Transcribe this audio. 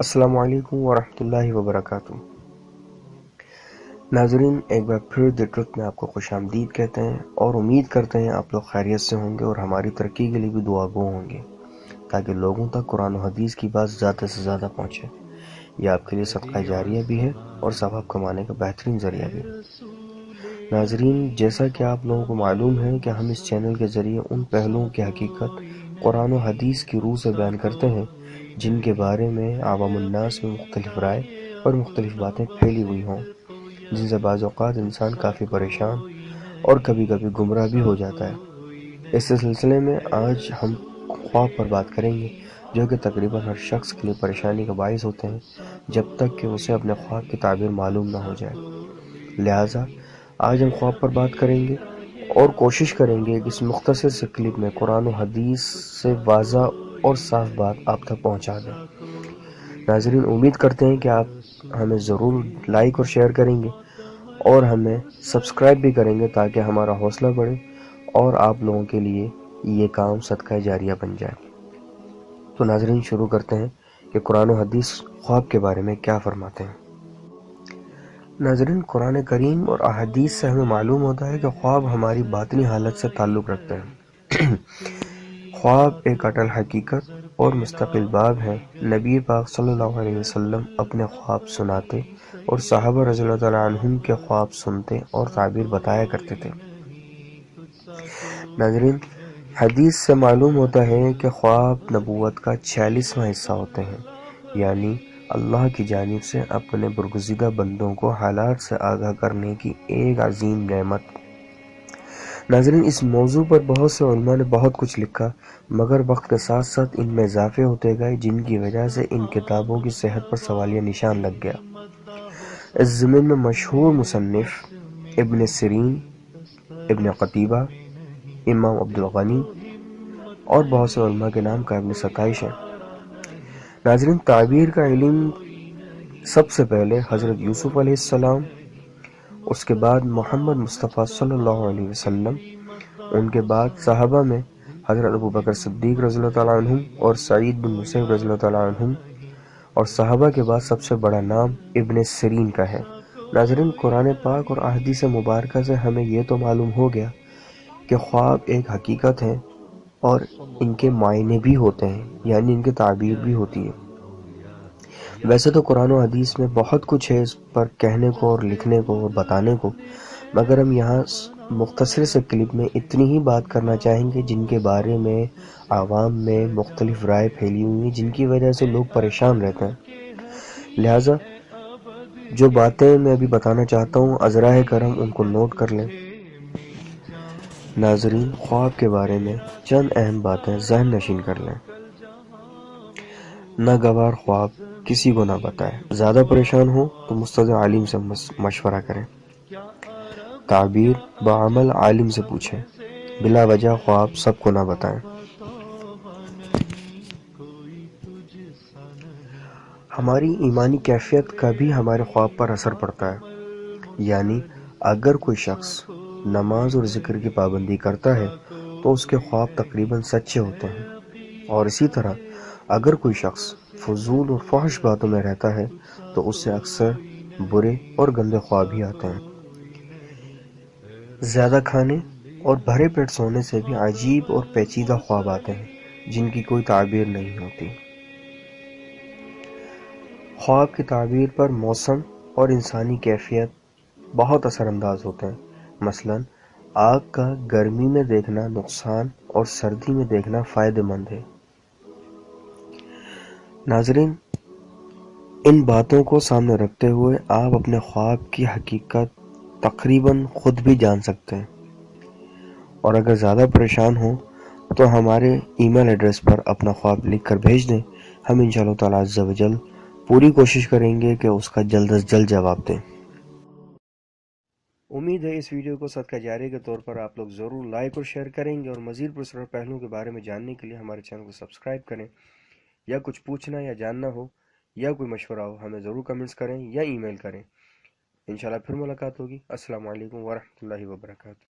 السلام علیکم ورحمۃ اللہ وبرکاتہ۔ ناظرین، ایک بار پھر دی ٹروتھ میں آپ کو خوش آمدید کہتے ہیں اور امید کرتے ہیں آپ لوگ خیریت سے ہوں گے اور ہماری ترقی کے لیے بھی دعا گو ہوں گے تاکہ لوگوں تک قرآن و حدیث کی بات زیادہ سے زیادہ پہنچے۔ یہ آپ کے لیے صدقہ جاریہ بھی ہے اور ثواب کمانے کا بہترین ذریعہ بھی۔ ناظرین، جیسا کہ آپ لوگوں کو معلوم ہے کہ ہم اس چینل کے ذریعے ان پہلوؤں کی حقیقت قرآن و حدیث کی روح سے بیان کرتے ہیں جن کے بارے میں عوام الناس میں مختلف رائے اور مختلف باتیں پھیلی ہوئی ہوں، جن سے بعض اوقات انسان کافی پریشان اور کبھی کبھی گمراہ بھی ہو جاتا ہے۔ اس سلسلے میں آج ہم خواب پر بات کریں گے، جو کہ تقریباً ہر شخص کے لیے پریشانی کا باعث ہوتے ہیں جب تک کہ اسے اپنے خواب کی تعبیر معلوم نہ ہو جائے۔ لہٰذا آج ہم خواب پر بات کریں گے اور کوشش کریں گے کہ اس مختصر سے کلپ میں قرآن و حدیث سے واضح اور صاف بات آپ تک پہنچا دیں۔ ناظرین، امید کرتے ہیں کہ آپ ہمیں ضرور لائک اور شیئر کریں گے اور ہمیں سبسکرائب بھی کریں گے تاکہ ہمارا حوصلہ بڑھے اور آپ لوگوں کے لیے یہ کام صدقہ جاریہ بن جائے۔ تو ناظرین، شروع کرتے ہیں کہ قرآن و حدیث خواب کے بارے میں کیا فرماتے ہیں۔ ناظرین، قرآن کریم اور احادیث سے ہمیں معلوم ہوتا ہے کہ خواب ہماری باطنی حالت سے تعلق رکھتے ہیں۔ خواب ایک اٹل حقیقت اور مستقل باب ہے۔ نبی پاک صلی اللہ علیہ وسلم اپنے خواب سناتے اور صحابہ رضی اللہ تعالیٰ عنہم کے خواب سنتے اور تعبیر بتایا کرتے تھے۔ ناظرین، حدیث سے معلوم ہوتا ہے کہ خواب نبوت کا 46واں حصہ ہوتے ہیں، یعنی اللہ کی جانب سے اپنے برگزیدہ بندوں کو حالات سے آگاہ کرنے کی ایک عظیم نعمت۔ ناظرین، اس موضوع پر بہت سے علماء نے بہت کچھ لکھا، مگر وقت کے ساتھ ساتھ ان میں اضافے ہوتے گئے جن کی وجہ سے ان کتابوں کی صحت پر سوالیہ نشان لگ گیا۔ اس ضمن میں مشہور مصنف ابن سیرین، ابن قتیبہ، امام عبد الغنی اور بہت سے علماء کے نام قابل ستائش ہیں۔ ناظرین، تعبیر کا علم سب سے پہلے حضرت یوسف علیہ السلام، اس کے بعد محمد مصطفیٰ صلی اللہ علیہ وسلم، ان کے بعد صحابہ میں حضرت ابو بکر صدیق رضی اللہ تعالیٰ عنہم اور سعید بن مسیب رضی اللہ تعالیٰ عنہم، اور صحابہ کے بعد سب سے بڑا نام ابن سیرین کا ہے۔ ناظرین، قرآن پاک اور احادیث مبارکہ سے ہمیں یہ تو معلوم ہو گیا کہ خواب ایک حقیقت ہے اور ان کے معنی بھی ہوتے ہیں، یعنی ان کی تعبیر بھی ہوتی ہے۔ ویسے تو قرآن و حدیث میں بہت کچھ ہے اس پر کہنے کو اور لکھنے کو اور بتانے کو، مگر ہم یہاں مختصر سے کلپ میں اتنی ہی بات کرنا چاہیں گے جن کے بارے میں عوام میں مختلف رائے پھیلی ہوئی ہیں، جن کی وجہ سے لوگ پریشان رہتے ہیں۔ لہٰذا جو باتیں میں ابھی بتانا چاہتا ہوں، عذرائے کرم ان کو نوٹ کر لیں۔ ناظرین، خواب کے بارے میں چند اہم باتیں ذہن نشین کر لیں۔ ناگوار خواب کسی کو نہ بتائیں۔ زیادہ پریشان ہو تو مستطیع عالم سے مشورہ کریں۔ تعبیر بعمل عالم سے پوچھیں۔ بلا وجہ خواب سب کو نہ بتائیں۔ ہماری ایمانی کیفیت کا بھی ہمارے خواب پر اثر پڑتا ہے، یعنی اگر کوئی شخص نماز اور ذکر کی پابندی کرتا ہے تو اس کے خواب تقریباً سچے ہوتے ہیں، اور اسی طرح اگر کوئی شخص فضول اور فحش باتوں میں رہتا ہے تو اس سے اکثر برے اور گندے خواب ہی آتے ہیں۔ زیادہ کھانے اور بھرے پیٹ سونے سے بھی عجیب اور پیچیدہ خواب آتے ہیں جن کی کوئی تعبیر نہیں ہوتی۔ خواب کی تعبیر پر موسم اور انسانی کیفیت بہت اثر انداز ہوتے ہیں۔ مثلاً آگ کا گرمی میں دیکھنا نقصان اور سردی میں دیکھنا فائدہ مند ہے۔ ناظرین، ان باتوں کو سامنے رکھتے ہوئے آپ اپنے خواب کی حقیقت تقریباً خود بھی جان سکتے ہیں، اور اگر زیادہ پریشان ہوں تو ہمارے ای میل ایڈریس پر اپنا خواب لکھ کر بھیج دیں۔ ہم انشاءاللہ تعالیٰ عز و جل پوری کوشش کریں گے کہ اس کا جلد از جلد جواب دیں۔ امید ہے اس ویڈیو کو صدقہ جاریہ کے طور پر آپ لوگ ضرور لائک اور شیئر کریں گے، اور مزید پرسرار پہلوؤں کے بارے میں جاننے کے لیے ہمارے چینل کو سبسکرائب کریں۔ یا کچھ پوچھنا یا جاننا ہو یا کوئی مشورہ ہو، ہمیں ضرور کمنٹس کریں یا ای میل کریں۔ انشاءاللہ پھر ملاقات ہوگی۔ السلام علیکم ورحمۃ اللہ وبرکاتہ۔